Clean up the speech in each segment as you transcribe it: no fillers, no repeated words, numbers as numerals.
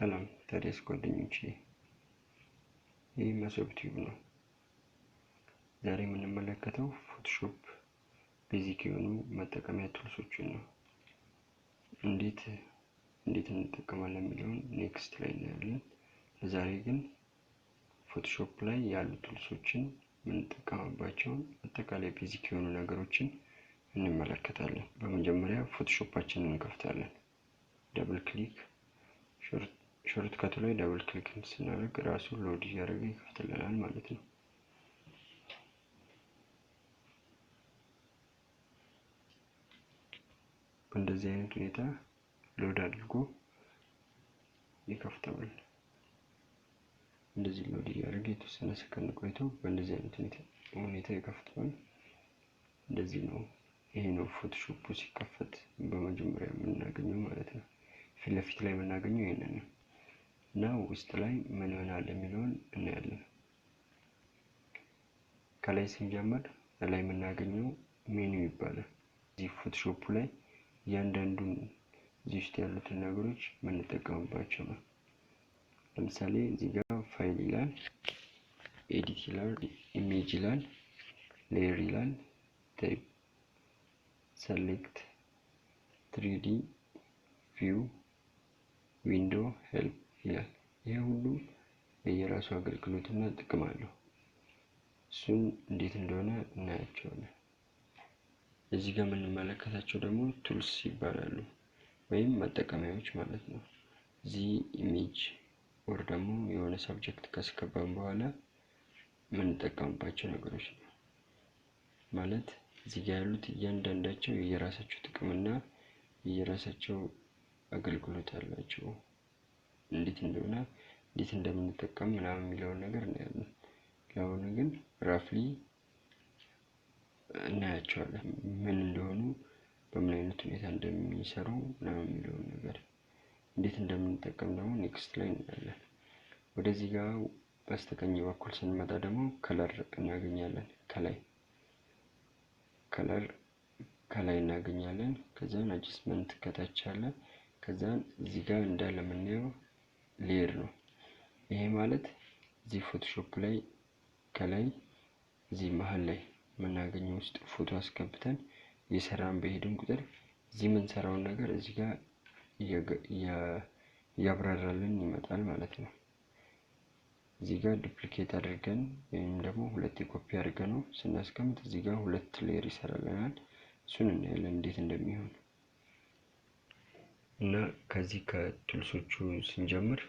ሰላም ታዲያስ ጓደኞቼ፣ ይህ MESOB ቲዩብ ነው። ዛሬ የምንመለከተው ፎቶሾፕ ቤዚክ የሆኑ መጠቀሚያ ቱልሶችን ነው። እንዴት እንጠቀማለን የሚለውን ኔክስት ላይ እናያለን። ለዛሬ ግን ፎቶሾፕ ላይ ያሉ ቱልሶችን የምንጠቀምባቸውን አጠቃላይ ቤዚክ የሆኑ ነገሮችን እንመለከታለን። በመጀመሪያ ፎቶሾፓችንን እንከፍታለን። ደብል ክሊክ ሾርት ከቱ ላይ ደብል ክሊክ ስናደርግ ራሱ ሎድ እያደረገ ይከፍትልናል ማለት ነው። በእንደዚህ አይነት ሁኔታ ሎድ አድርጎ ይከፍተዋል። እንደዚህ ሎድ እያደረገ የተወሰነ ሰከንድ ቆይቶ በእንደዚህ አይነት ሁኔታ ይከፍተዋል። እንደዚህ ነው። ይሄ ነው ፎቶሾፕ ሲከፈት በመጀመሪያ የምናገኘው ማለት ነው። ፊት ለፊት ላይ የምናገኘው ይሄንን ነው እና ውስጥ ላይ ምን ይሆናል የሚለውን እናያለን። ከላይ ስንጀምር ላይ የምናገኘው ሜኑ ይባላል። እዚህ ፎቶሾፕ ላይ እያንዳንዱን እዚህ ውስጥ ያሉትን ነገሮች የምንጠቀምባቸው ነው። ለምሳሌ እዚህ ጋር ፋይል ይላል፣ ኤዲት ይላል፣ ኢሜጅ ይላል፣ ሌየር ይላል፣ ታይፕ፣ ሰሌክት፣ 3D ቪው፣ ዊንዶ፣ ሄልፕ ይላል። ይሄ ሁሉ የየራሱ አገልግሎትና ጥቅም አለው። እሱን እንዴት እንደሆነ እናያቸዋለን። እዚህ ጋር የምንመለከታቸው ደግሞ ቱልስ ይባላሉ ወይም መጠቀሚያዎች ማለት ነው። እዚህ ኢሜጅ ወር ደግሞ የሆነ ሰብጀክት ካስገባን በኋላ የምንጠቀምባቸው ነገሮች ነው ማለት እዚህ ጋር ያሉት እያንዳንዳቸው የየራሳቸው ጥቅምና የየራሳቸው አገልግሎት አላቸው። እንዴት እንደምንጠቀም ምናምን የሚለውን ነገር እናያለን። ለአሁኑ ግን ራፍሊ እናያቸዋለን። ምን እንደሆኑ፣ በምን አይነት ሁኔታ እንደሚሰሩ ምናምን የሚለውን ነገር እንዴት እንደምንጠቀም ደግሞ ኔክስት ላይ እናያለን። ወደዚህ ጋር በስተቀኝ በኩል ስንመጣ ደግሞ ከለር እናገኛለን። ከላይ እናገኛለን። ከዛን አድጀስትመንት ከታች አለ። ከዛን እዚህ ጋር እንዳለ የምናየው ሌየር ነው። ይሄ ማለት እዚህ ፎቶሾፕ ላይ ከላይ እዚህ መሃል ላይ የምናገኘው ውስጥ ፎቶ አስገብተን እየሰራን በሄድን ቁጥር እዚህ የምንሰራውን ነገር እዚህ ጋር እያብራራልን ይመጣል ማለት ነው። እዚህ ጋር ዱፕሊኬት አድርገን ወይም ደግሞ ሁለት ኮፒ አድርገን ነው ስናስቀምጥ እዚህ ጋር ሁለት ሌየር ይሰራልናል። እሱን እናያለን እንዴት እንደሚሆን እና ከዚህ ከቱልሶቹ ስንጀምር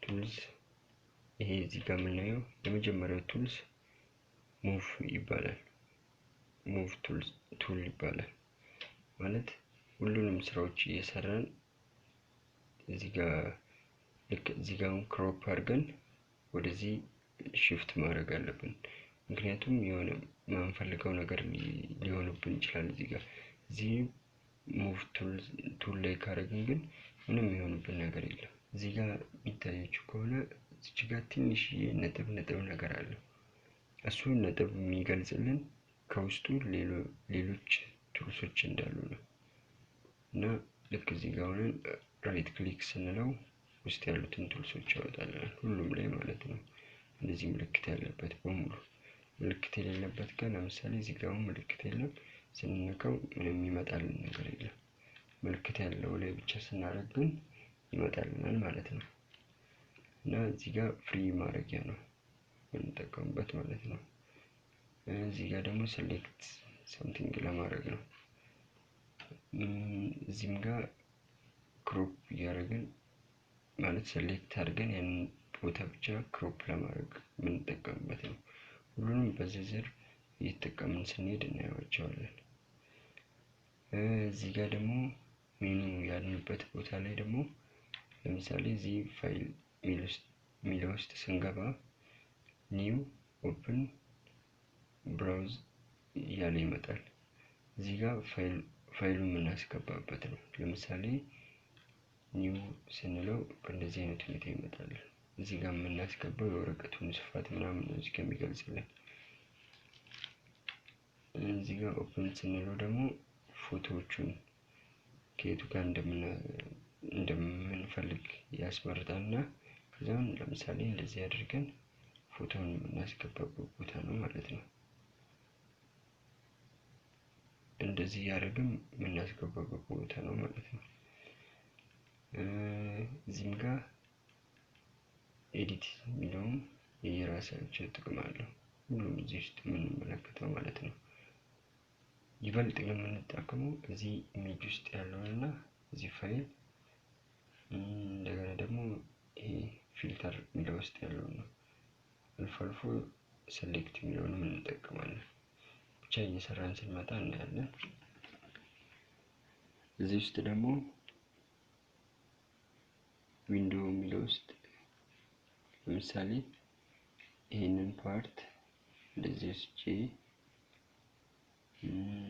ቱልስ ይሄ እዚህ ጋር የምናየው የመጀመሪያው ቱልስ ሙቭ ይባላል። ሙቭ ቱል ይባላል ማለት ሁሉንም ስራዎች እየሰራን እዚህ ጋር ልክ እዚህ ጋር ክሮፕ አድርገን ወደዚህ ሽፍት ማድረግ አለብን። ምክንያቱም የሆነ የማንፈልገው ነገር ሊሆንብን ይችላል። እዚህ ሙቭ ቱል ላይ ካደረግን ግን ምንም የሚሆንብን ነገር የለም። እዚህ ጋር የሚታያችሁ ከሆነ እዚህ ጋር ትንሽዬ ነጥብ ነገር አለ። እሱን ነጥብ የሚገልጽልን ከውስጡ ሌሎች ቱልሶች እንዳሉ ነው እና ልክ እዚህ ጋር ሆነን ራይት ክሊክ ስንለው ውስጥ ያሉትን ቱልሶች ያወጣልናል፣ ሁሉም ላይ ማለት ነው። እንደዚህ ምልክት ያለበት በሙሉ። ምልክት የሌለበት ጋር ለምሳሌ እዚህ ጋር ምልክት የለም፣ ስንነካው ምንም ይመጣልን ነገር የለም። ምልክት ያለው ላይ ብቻ ስናደርግ ግን ይመጣልናል ማለት ነው። እና እዚህ ጋር ፍሪ ማድረጊያ ነው የምንጠቀምበት ማለት ነው። እዚህ ጋር ደግሞ ሴሌክት ሰምቲንግ ለማድረግ ነው። እዚህም ጋር ክሮፕ እያደረግን ማለት ሴሌክት አድርገን ያንን ቦታ ብቻ ክሮፕ ለማድረግ የምንጠቀምበት ነው። ሁሉንም በዝርዝር እየተጠቀምን ስንሄድ እናያቸዋለን። እዚህ ጋር ደግሞ ሜኑ ያልንበት ቦታ ላይ ደግሞ ለምሳሌ እዚህ ፋይል ሚለው ውስጥ ስንገባ ኒው ኦፕን ብራውዝ እያለ ይመጣል። እዚህ ጋር ፋይሉን የምናስገባበት ነው። ለምሳሌ ኒው ስንለው በእንደዚህ አይነት ሁኔታ ይመጣል። እዚህ ጋር የምናስገባው የወረቀቱን ስፋት ምናምን ነው እዚህ ጋር የሚገልጽልን። እዚህ ጋር ኦፕን ስንለው ደግሞ ፎቶዎቹን ከየቱ ጋር እንደምንፈልግ ስንፈልግ ያስመርጣልና ከዛም ለምሳሌ እንደዚህ አድርገን ፎቶውን እናስገባበት ቦታ ነው ማለት ነው። እንደዚህ ያደርግም የምናስገባበት ቦታ ነው ማለት ነው። እዚህም ጋር ኤዲት የሚለውም የራሳቸው ጥቅም አለው። ሁሉም እዚህ ውስጥ የምንመለከተው ማለት ነው። ይበልጥ የምንጠቀመው እዚህ ኢሜጅ ውስጥ ያለውና እዚህ ፋይል እንደገና ደግሞ ይሄ ፊልተር የሚለው ውስጥ ያለው ነው። አልፎ አልፎ ሴሌክት የሚለውንም እንጠቀማለን። ብቻ እየሰራን ስንመጣ እናያለን። እዚህ ውስጥ ደግሞ ዊንዶው የሚለው ውስጥ ለምሳሌ ይሄንን ፓርት እንደዚህ ወስጄ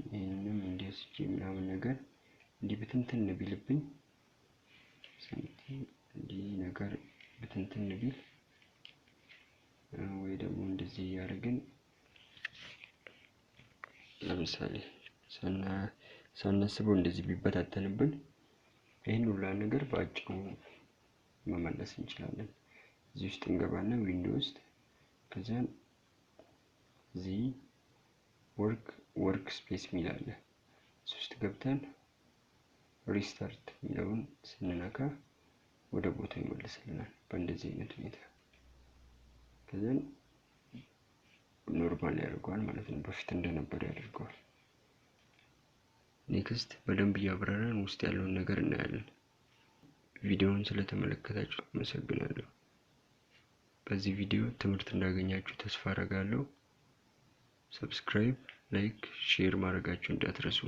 ይሄንንም እንደዚህ ወስጄ ምናምን ነገር እንዲህ ብትንትን ቢልብኝ እንዲህ ነገር ብትንትን ቢል ወይ ደግሞ እንደዚህ ያደርግን ለምሳሌ ሳናስበው እንደዚህ ቢበታተንብን ይሄን ሁሉ ነገር በአጭሩ መመለስ እንችላለን። እዚህ ውስጥ እንገባና ዊንዶው ውስጥ ከዛን እዚህ ወርክ ስፔስ ሚል አለ። እዚህ ውስጥ ገብተን ሪስታርት የሚለውን ስንነካ ወደ ቦታው ይመልስልናል በእንደዚህ አይነት ሁኔታ። ከዛን ኖርማል ያደርገዋል ማለት ነው። በፊት እንደነበር ያደርገዋል። ኔክስት በደንብ እያብራራን ውስጥ ያለውን ነገር እናያለን። ቪዲዮውን ስለተመለከታችሁ አመሰግናለሁ። በዚህ ቪዲዮ ትምህርት እንዳገኛችሁ ተስፋ አደርጋለሁ። ሰብስክራይብ፣ ላይክ፣ ሼር ማድረጋችሁን እንዳትረሱ።